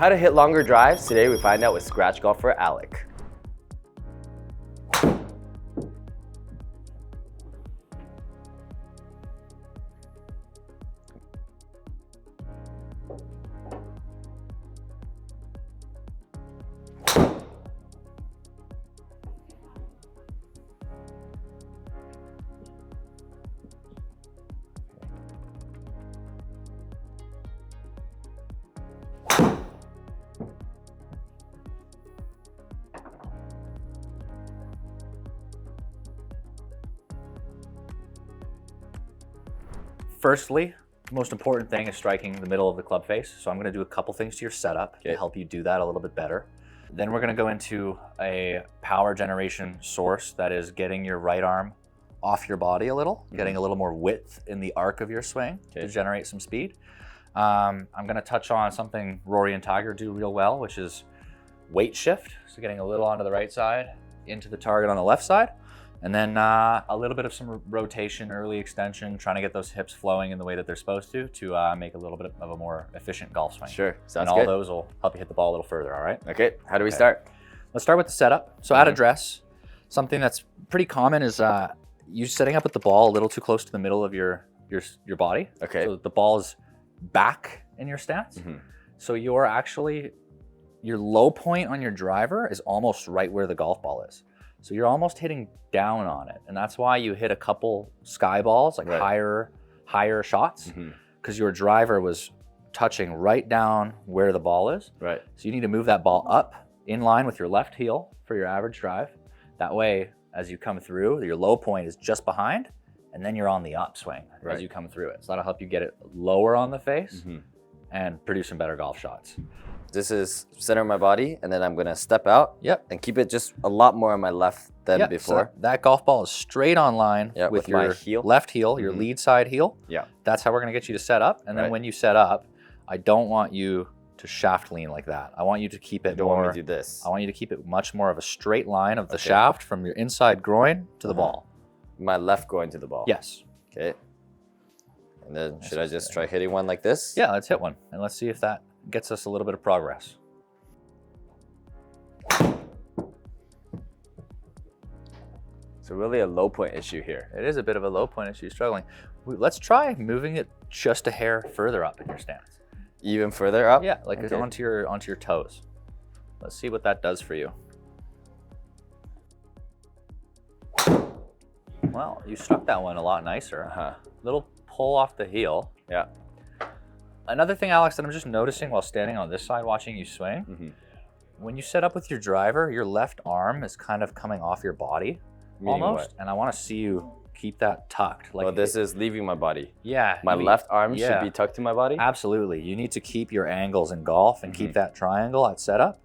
How to hit longer drives? Today we find out with Scratch Golfer Alec. Firstly, the most important thing is striking the middle of the club face. So I'm going to do a couple things to your setup to help you do that a little bit better. Then we're going to go into a power generation source that is getting your right arm off your body a little, getting a little more width in the arc of your swing to generate some speed. I'm going to touch on something Rory and Tiger do real well, which is weight shift. So getting a little onto the right side, into the target on the left side. And then a little bit of some rotation, early extension, trying to get those hips flowing in the way that they're supposed to make a little bit of a more efficient golf swing. Sure, sounds good. good. And all those will help you hit the ball a little further, all right? Okay, how do we start? Let's start with the setup. So at address, something that's pretty common is you setting up with the ball a little too close to the middle of your body. Okay. So that the ball is back in your stance. So your low point on your driver is almost right where the golf ball is. So you're almost hitting down on it. And that's why you hit a couple sky balls, like higher shots, because your driver was touching right down where the ball is. Right. So you need to move that ball up in line with your left heel for your average drive. That way, as you come through, your low point is just behind, and then you're on the upswing as you come through it. So that'll help you get it lower on the face and produce some better golf shots. This is center of my body, and then I'm gonna step out and keep it just a lot more on my left than before. So that golf ball is straight on line with your my heel. left heel, your lead side heel. Yeah. That's how we're gonna get you to set up. And then when you set up, I don't want you to shaft lean like that. I want you to keep it more. Want me to do this. I want you to keep it much more of a straight line of the shaft from your inside groin to the ball. My left groin to the ball. Yes. Okay. And then should I just try hitting one like this? Yeah, let's hit one. And let's see if that gets us a little bit of progress. So really a low point issue here. It is a bit of a low point issue, struggling. Let's try moving it just a hair further up in your stance. Even further up? Yeah, like onto your toes. Let's see what that does for you. Well, you struck that one a lot nicer. Little pull off the heel. Yeah. Another thing, Alex, that I'm just noticing while standing on this side watching you swing, when you set up with your driver, your left arm is kind of coming off your body almost, and I want to see you keep that tucked. Like this is leaving my body. Yeah. My left arm should be tucked to my body? Absolutely. You need to keep your angles in golf and keep that triangle at setup.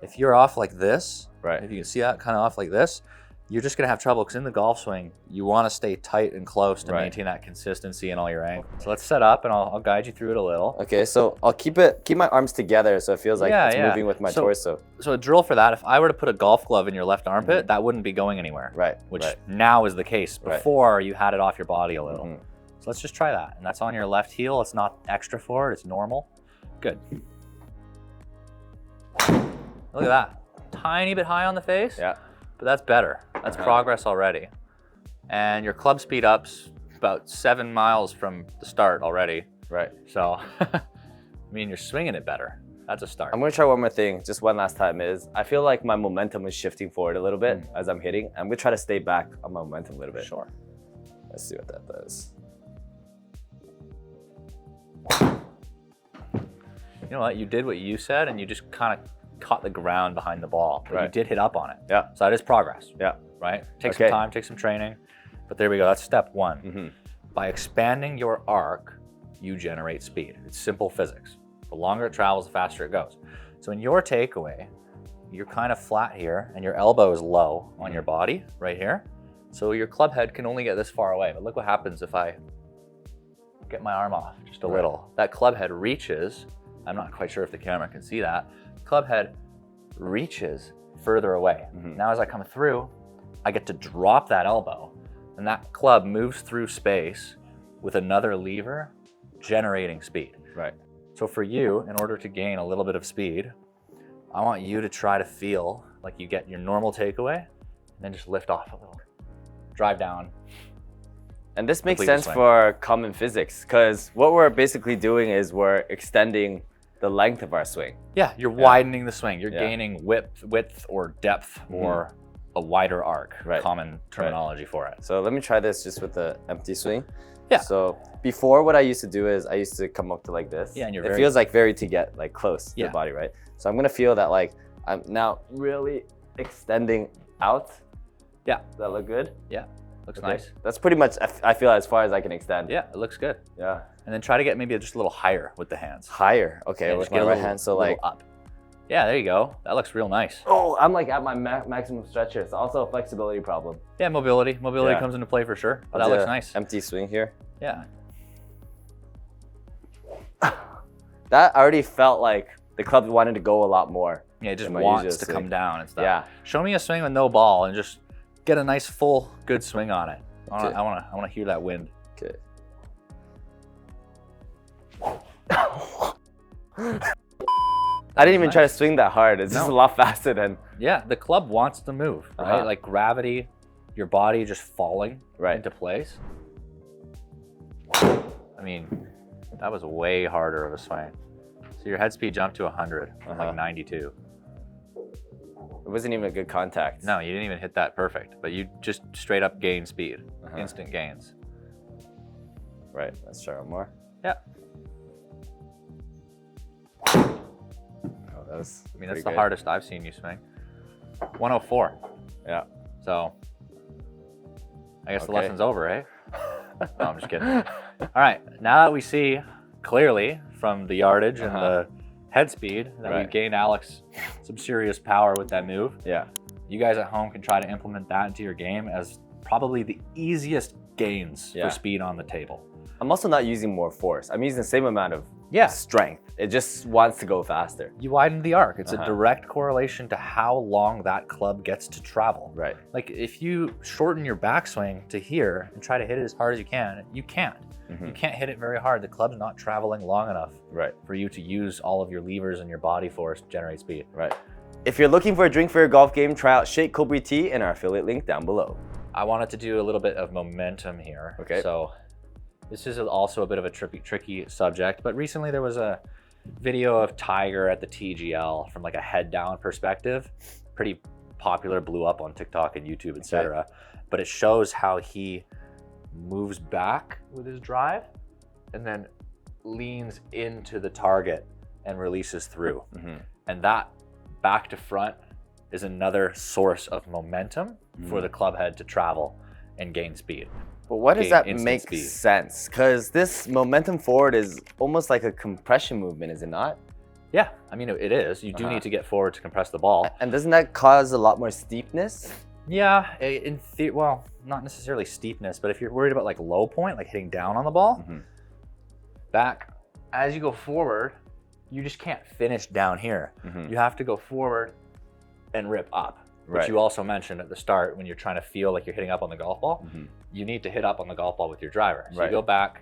If you're off like this, if you can see that kind of off like this, you're just gonna have trouble because in the golf swing, you wanna stay tight and close to maintain that consistency in all your angles. So let's set up and I'll guide you through it a little. Okay, so I'll keep my arms together so it feels like it's moving with my torso. So a drill for that, if I were to put a golf glove in your left armpit, that wouldn't be going anywhere. Which now is the case. Before you had it off your body a little. So let's just try that. And that's on your left heel. It's not extra forward, it's normal. Good. Look at that. Tiny bit high on the face. Yeah. But that's better. That's progress already. And your club speed up's about 7 miles from the start already. Right. So, I mean, you're swinging it better. That's a start. I'm gonna try one more thing, just one last time is, I feel like my momentum is shifting forward a little bit as I'm hitting. I'm gonna try to stay back on my momentum a little bit. Sure. Let's see what that does. You know what, you did what you said and you just kind of caught the ground behind the ball, but you did hit up on it. Yeah. So that is progress. Yeah. Right? Take some time, take some training, but there we go, that's step one. By expanding your arc, you generate speed. It's simple physics. The longer it travels, the faster it goes. So in your takeaway, you're kind of flat here and your elbow is low on your body right here. So your club head can only get this far away, but look what happens if I get my arm off just a little. That club head reaches, I'm not quite sure if the camera can see that, club head reaches further away. Now as I come through, I get to drop that elbow and that club moves through space with another lever, generating speed. Right. So for you, in order to gain a little bit of speed, I want you to try to feel like you get your normal takeaway and then just lift off a little. Drive down. And this makes sense for common physics, because what we're basically doing is we're extending the length of our swing. Yeah, you're widening the swing. You're gaining width or depth or a wider arc, common terminology for it. So let me try this just with the empty swing. Yeah. So before, what I used to do is I used to come up to like this. Yeah, and it feels like very to get like close to the body, right? So I'm gonna feel that like I'm now really extending out. Yeah. Does that look good? Yeah. Looks nice. That's pretty much, I feel, as far as I can extend. Yeah, it looks good. Yeah. And then try to get maybe just a little higher with the hands. Higher, okay, with my right hand, so like up. Yeah, there you go. That looks real nice. Oh, I'm like at my maximum stretch here. It's also a flexibility problem. Yeah, mobility. Mobility comes into play for sure. But that looks nice. Empty swing here. Yeah. That already felt like the club wanted to go a lot more. Yeah, it just wants to come down and stuff. Yeah. Show me a swing with no ball and just get a nice full good swing on it. I want to hear that wind. Okay. I didn't even try to swing that hard. It's just a lot faster than. Yeah, the club wants to move, right? Like gravity, your body just falling into place. I mean, that was way harder of a swing. So your head speed jumped to 100 from like 92. It wasn't even a good contact. No, you didn't even hit that perfect, but you just straight up gained speed, instant gains. Right, let's try one more. Yeah. Oh, that was I mean, that's the hardest I've seen you swing. 104. Yeah. So, I guess the lesson's over, eh? No, I'm just kidding. All right, now that we see clearly from the yardage and the head speed that we've gained Alex some serious power with that move. Yeah. You guys at home can try to implement that into your game as probably the easiest gains for speed on the table. I'm also not using more force. I'm using the same amount of strength. It just wants to go faster. You widen the arc. It's a direct correlation to how long that club gets to travel. Right. Like if you shorten your backswing to here and try to hit it as hard as you can't. You can't hit it very hard. The club's not traveling long enough for you to use all of your levers and your body force to generate speed. Right. If you're looking for a drink for your golf game, try out Shake Cobra Tea in our affiliate link down below. I wanted to do a little bit of momentum here. Okay. So this is also a bit of a tricky subject, but recently there was a video of Tiger at the TGL from like a head down perspective. Pretty popular, blew up on TikTok and YouTube, etc. But it shows how he moves back with his drive and then leans into the target and releases through. And that back to front is another source of momentum for the club head to travel and gain speed. But what does that make sense? Because this momentum forward is almost like a compression movement, is it not? Yeah, I mean, it is. You do need to get forward to compress the ball. And doesn't that cause a lot more steepness? Yeah, well, not necessarily steepness, but if you're worried about like low point, like hitting down on the ball, back, as you go forward, you just can't finish down here. You have to go forward and rip up. Which you also mentioned at the start when you're trying to feel like you're hitting up on the golf ball. You need to hit up on the golf ball with your driver. So you go back,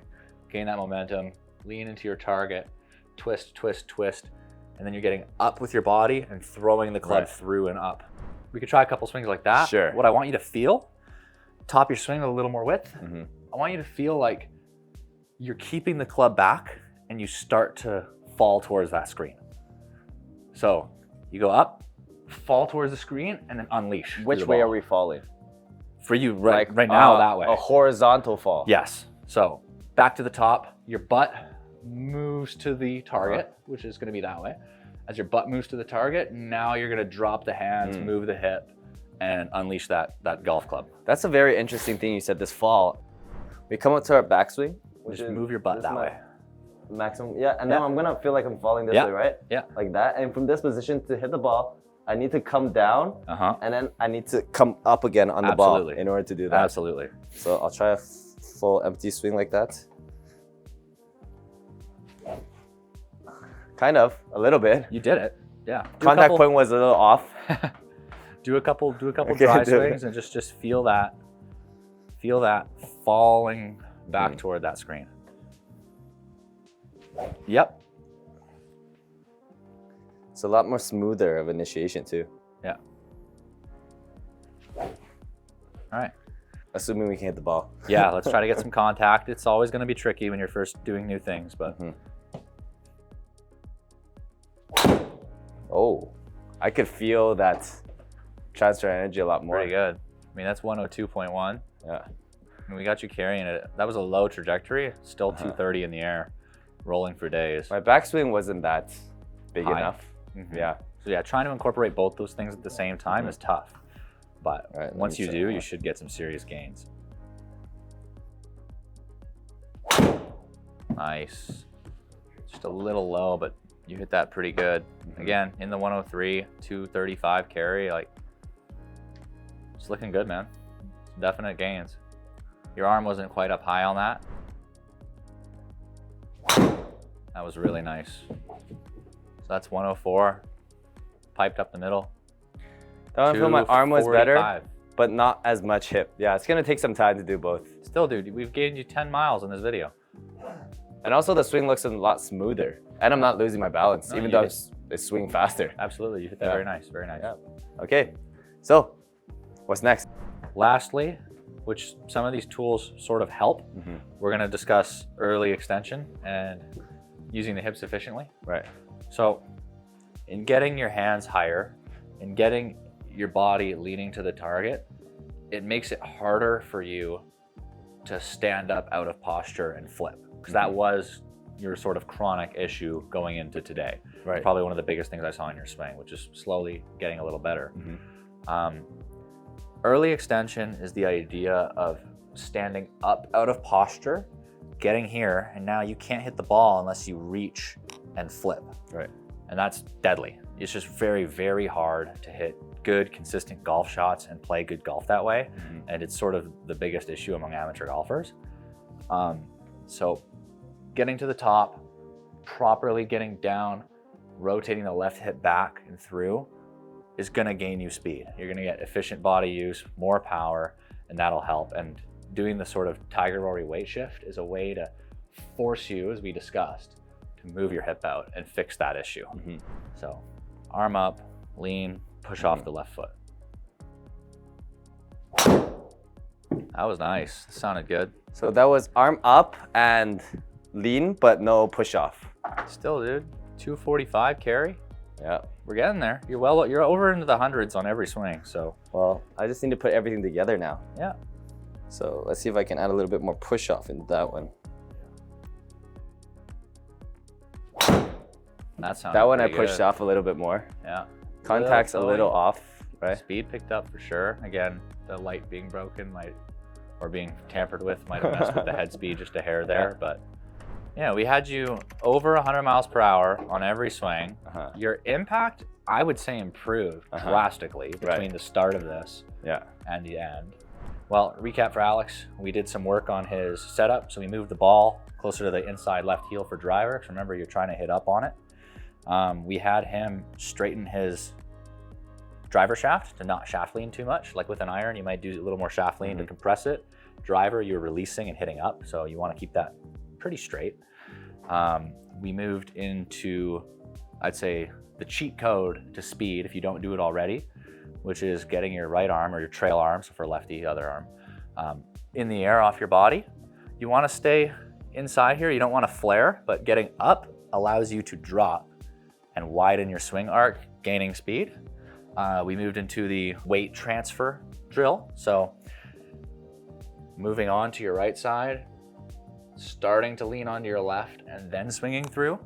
gain that momentum, lean into your target, twist, twist, twist, and then you're getting up with your body and throwing the club through and up. We could try a couple swings like that. Sure. What I want you to feel, top your swing with a little more width. I want you to feel like you're keeping the club back and you start to fall towards that screen. So you go up, fall towards the screen, and then unleash. Which way are we falling? For you, right now, that way. A horizontal fall. Yes. So back to the top, your butt moves to the target, which is going to be that way. As your butt moves to the target, now you're going to drop the hands, move the hip, and unleash that golf club. That's a very interesting thing you said, this fall. We come up to our backswing. Just move your butt that way. Maximum, and then I'm going to feel like I'm falling this way, right? Yeah. Like that. And from this position to hit the ball, I need to come down, and then I need to come up again on the ball in order to do that. Absolutely. So I'll try a full empty swing like that. Kind of, a little bit. You did it. Yeah. Contact point was a little off. do a couple dry swings and just feel that falling back toward that screen. Yep. It's a lot more smoother of initiation too. Yeah. All right. Assuming we can hit the ball. Yeah, let's try to get some contact. It's always going to be tricky when you're first doing new things, but. Oh, I could feel that transfer energy a lot more. Pretty good. I mean, that's 102.1. Yeah. And we got you carrying it. That was a low trajectory, still 230 in the air, rolling for days. My backswing wasn't that big enough. Yeah. So yeah, trying to incorporate both those things at the same time is tough. But once you do, you should get some serious gains. Nice. Just a little low, but you hit that pretty good. Again, in the 103, 235 carry, like, it's looking good, man. Some definite gains. Your arm wasn't quite up high on that. That was really nice. So that's 104, piped up the middle. I feel my arm was better, but not as much hip. Yeah, it's gonna take some time to do both. Still, dude, we've gained you 10 miles in this video. And also the swing looks a lot smoother. And I'm not losing my balance, even though I swing faster. Absolutely, you hit that very nice, very nice. Yeah. Okay, so what's next? Lastly, which some of these tools sort of help, we're gonna discuss early extension and using the hips efficiently. Right. So in getting your hands higher, in getting your body leaning to the target, it makes it harder for you to stand up out of posture and flip. Because that was your sort of chronic issue going into today. Right. Probably one of the biggest things I saw in your swing, which is slowly getting a little better. Early extension is the idea of standing up out of posture, getting here, and now you can't hit the ball unless you reach and flip. Right. And that's deadly. It's just very, very hard to hit good, consistent golf shots and play good golf that way. And it's sort of the biggest issue among amateur golfers. So getting to the top, properly getting down, rotating the left hip back and through is gonna gain you speed. You're gonna get efficient body use, more power, and that'll help. And doing the sort of Tiger Rory weight shift is a way to force you, as we discussed, to move your hip out and fix that issue. So arm up, lean, push off the left foot. That was nice, sounded good. So that was arm up and lean, but no push off. Still, dude, 245 carry. Yeah. We're getting there. You're over into the hundreds on every swing, so. Well, I just need to put everything together now. Yeah. So let's see if I can add a little bit more push off in that one. That one I pushed off a little bit more. Yeah. Contact's a little off, right? Speed picked up for sure. Again, the light being broken or being tampered with might have messed with the head speed just a hair there, but yeah, we had you over 100 miles per hour on every swing. Your impact, I would say, improved drastically between the start of this and the end. Well, recap for Alex, we did some work on his setup. So we moved the ball closer to the inside left heel for driver, because remember, you're trying to hit up on it. We had him straighten his driver shaft to not shaft lean too much. Like with an iron, you might do a little more shaft lean to compress it. Driver, you're releasing and hitting up, so you want to keep that pretty straight. We moved into, I'd say, the cheat code to speed, if you don't do it already, which is getting your right arm or your trail arm, so for lefty, other arm, in the air off your body. You want to stay inside here. You don't want to flare, but getting up allows you to drop and widen your swing arc, gaining speed. We moved into the weight transfer drill. So moving on to your right side, starting to lean onto your left and then swinging through,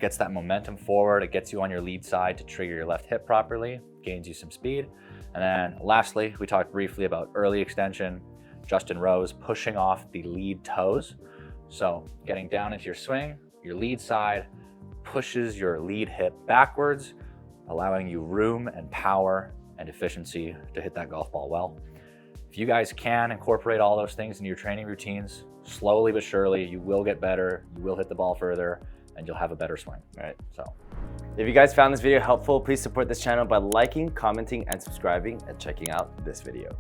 gets that momentum forward. It gets you on your lead side to trigger your left hip properly, gains you some speed. And then lastly, we talked briefly about early extension, Justin Rose pushing off the lead toes. So getting down into your swing, your lead side pushes your lead hip backwards, allowing you room and power and efficiency to hit that golf ball well. If you guys can incorporate all those things in your training routines, slowly but surely, you will get better, you will hit the ball further, and you'll have a better swing. Right. So if you guys found this video helpful, please support this channel by liking, commenting, and subscribing, and checking out this video.